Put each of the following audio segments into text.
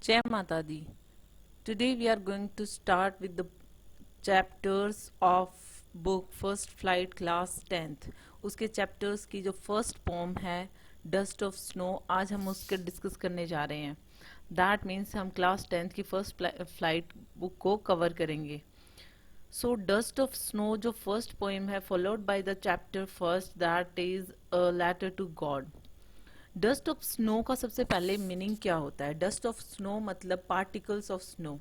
Jai Mata Di. Today we are going to start with the chapters of book First Flight Class 10th. उसके chapters की जो first pome है dust of snow, आज हम उसके discuss करने जा रहे हैं. दैट मीन्स हम क्लास 10th की फर्स्ट फ्लाइट बुक को कवर करेंगे. सो डस्ट ऑफ स्नो जो फर्स्ट पोएम है, followed by the chapter first that is a letter to God. Dust of snow का सबसे पहले मीनिंग क्या होता है? डस्ट ऑफ स्नो मतलब पार्टिकल्स ऑफ स्नो.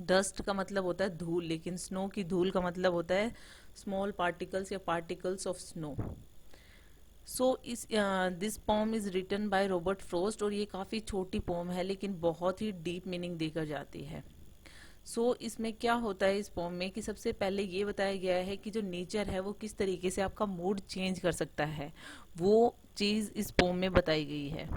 डस्ट का मतलब होता है धूल, लेकिन स्नो की धूल का मतलब होता है स्मॉल पार्टिकल्स या पार्टिकल्स ऑफ स्नो. सो इस this poem is written by Robert Frost, और ये काफ़ी छोटी पोम है लेकिन बहुत ही डीप मीनिंग देकर जाती है. सो इसमें क्या होता है इस पोम में कि सबसे पहले ये बताया गया है कि जो नेचर है वो किस तरीके से आपका मूड चेंज कर सकता है, वो चीज़ इस पोम में बताई गई है.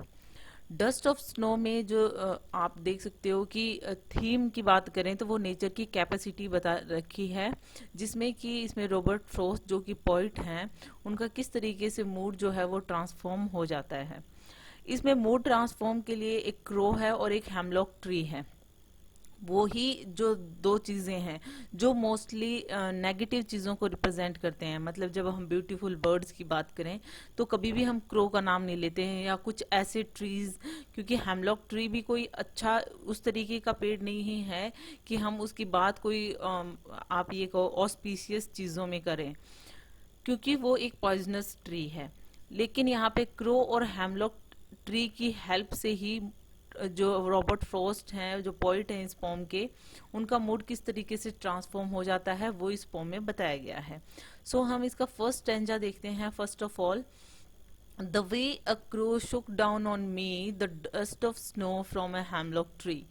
डस्ट ऑफ स्नो में जो आप देख सकते हो कि थीम की बात करें तो वो नेचर की कैपेसिटी बता रखी है, जिसमें कि इसमें रॉबर्ट फ्रोस्ट जो कि पोइट हैं, उनका किस तरीके से मूड जो है वो ट्रांसफॉर्म हो जाता है. इसमें मूड ट्रांसफॉर्म के लिए एक क्रो है और एक हेमलॉक ट्री है. वो ही जो दो चीज़ें हैं जो मोस्टली नेगेटिव चीज़ों को रिप्रेजेंट करते हैं. मतलब जब हम ब्यूटीफुल बर्ड्स की बात करें तो कभी भी हम क्रो का नाम नहीं लेते हैं या कुछ ऐसे ट्रीज, क्योंकि हेमलॉक ट्री भी कोई अच्छा उस तरीके का पेड़ नहीं है कि हम उसकी बात कोई आप ये कहो ऑस्पिशियस चीज़ों में करें, क्योंकि वो एक पॉइजनस ट्री है. लेकिन यहाँ पे क्रो और हेमलॉक ट्री की हेल्प से ही जो रॉबर्ट फ्रोस्ट हैं, जो पोइट हैं इस पोम के, उनका मूड किस तरीके से ट्रांसफॉर्म हो जाता है वो इस पोम में बताया गया है. सो हम इसका फर्स्ट स्टैंजा देखते हैं. First of all, the way a crow Shuk down on me the dust of snow from a hemlock tree.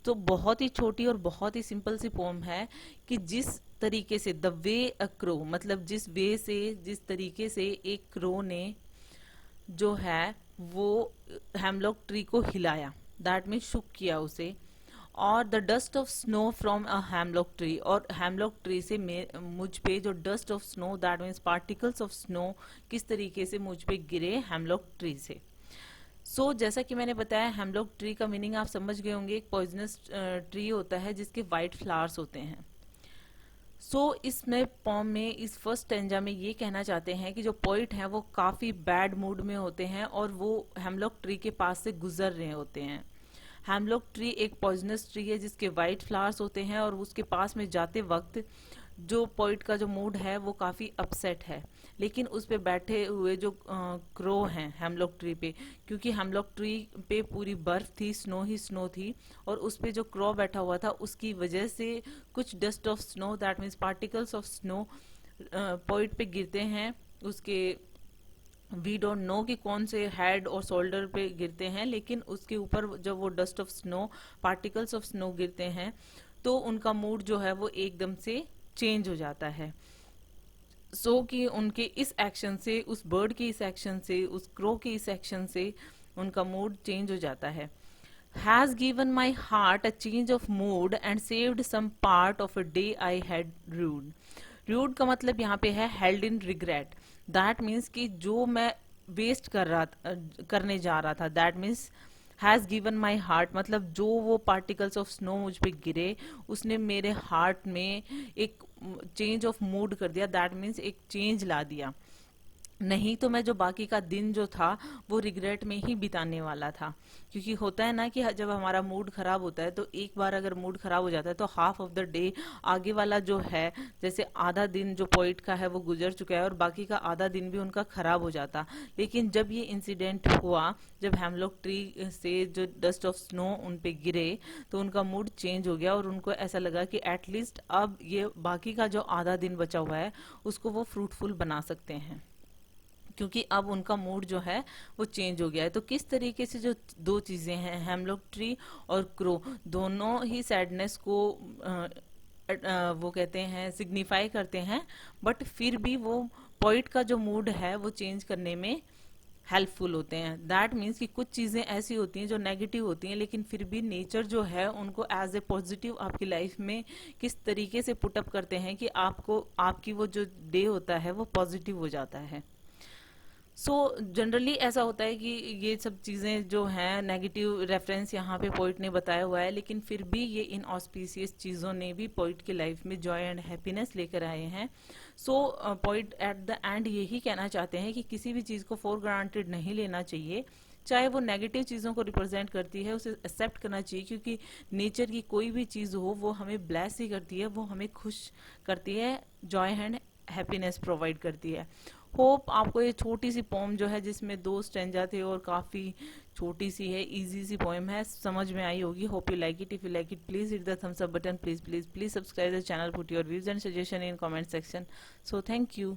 तो बहुत ही छोटी और बहुत ही सिंपल सी पोम है कि जिस तरीके से द वे अ क्रो मतलब जिस वे से, जिस तरीके से एक क्रो ने जो है वो हेमलॉक ट्री को हिलाया, दैट मीन शुक किया उसे. और the dust of snow from a hemlock tree, और हेमलॉक ट्री से मुझ पे जो dust of snow that means particles of snow किस तरीके से मुझ पे गिरे हेमलॉक ट्री से. सो जैसा कि मैंने बताया, हेमलॉक ट्री का मीनिंग आप समझ गए होंगे. एक पॉइजनस ट्री होता है जिसके वाइट फ्लावर्स होते हैं. इसमें पोम में इस फर्स्ट स्टैंजा में ये कहना चाहते हैं कि जो पोइट हैं वो काफ़ी बैड मूड में होते हैं और वो हेमलॉक ट्री के पास से गुजर रहे होते हैं. हेमलॉक ट्री एक पॉइजनस ट्री है जिसके वाइट फ्लावर्स होते हैं, और उसके पास में जाते वक्त जो पोइट का जो मूड है वो काफ़ी अपसेट है. लेकिन उस पे बैठे हुए जो क्रो हैं हेमलॉक ट्री पे, क्योंकि हेमलॉक ट्री पे पूरी बर्फ थी, स्नो ही स्नो थी, और उस पे जो क्रो बैठा हुआ था उसकी वजह से कुछ dust of snow that means particles of snow poet पे गिरते हैं. उसके वी डोंट नो कि कौन से हेड और शोल्डर पे गिरते हैं, लेकिन उसके ऊपर जब वो dust of snow, particles of snow गिरते हैं तो उनका मूड जो है वो एकदम से चेंज हो जाता है. कि उनके इस एक्शन से, उस बर्ड के इस एक्शन से, उस क्रो के इस एक्शन से उनका मूड चेंज हो जाता है. Has given my heart a change of mood and saved some part of a day I had rued. Rued का मतलब यहाँ पे है held in regret. That means कि जो मैं वेस्ट करने जा रहा था, that means has given my heart मतलब जो वो पार्टिकल्स ऑफ स्नो मुझ पे गिरे उसने मेरे हार्ट में एक चेंज ऑफ मूड कर दिया. दैट मीन्स एक चेंज ला दिया. नहीं तो मैं जो बाकी का दिन जो था वो रिग्रेट में ही बिताने वाला था. क्योंकि होता है ना कि जब हमारा मूड खराब होता है तो एक बार अगर मूड खराब हो जाता है तो हाफ ऑफ द डे आगे वाला जो है, जैसे आधा दिन जो पोइट का है वो गुजर चुका है और बाकी का आधा दिन भी उनका खराब हो जाता. लेकिन जब ये इंसिडेंट हुआ, जब हेमलॉक ट्री से जो डस्ट ऑफ स्नो उन पे गिरे तो उनका मूड चेंज हो गया और उनको ऐसा लगा कि एटलीस्ट अब ये बाकी का जो आधा दिन बचा हुआ है उसको वो फ्रूटफुल बना सकते हैं, क्योंकि अब उनका मूड जो है वो चेंज हो गया है. तो किस तरीके से जो दो चीजें हैं, हेमलॉक ट्री और क्रो, दोनों ही सैडनेस को वो कहते हैं सिग्निफाई करते हैं, बट फिर भी वो पॉइंट का जो मूड है वो चेंज करने में हेल्पफुल होते हैं. दैट मीन्स कि कुछ चीजें ऐसी होती हैं जो नेगेटिव होती हैं, लेकिन फिर भी नेचर जो है उनको एज ए पॉजिटिव आपकी लाइफ में किस तरीके से पुटअप करते हैं कि आपको आपकी वो जो डे होता है वो पॉजिटिव हो जाता है. सो जनरली ऐसा होता है कि ये सब चीज़ें जो हैं नेगेटिव रेफरेंस यहाँ पे पोइट ने बताया हुआ है, लेकिन फिर भी ये इन ऑस्पिशियस चीज़ों ने भी पोइट की लाइफ में जॉय एंड हैप्पीनेस लेकर आए हैं। सो पोइट एट द एंड यही कहना चाहते हैं कि किसी भी चीज़ को फॉर ग्रांटेड नहीं लेना चाहिए, चाहे वो नेगेटिव चीज़ों को रिप्रेजेंट करती है उसे एक्सेप्ट करना चाहिए, क्योंकि नेचर की कोई भी चीज़ हो वो हमें ब्लेस ही करती है, वो हमें खुश करती है, जॉय एंड हैप्पीनेस प्रोवाइड करती है। होप आपको ये छोटी सी पोम जो है जिसमें 2 स्टेंजा थे और काफ़ी छोटी सी है, इजी सी पोएम है, समझ में आई होगी। Hope you like it. If you like it please hit the thumbs up button, please please please subscribe the channel, put your views and suggestion in comment section. So thank you.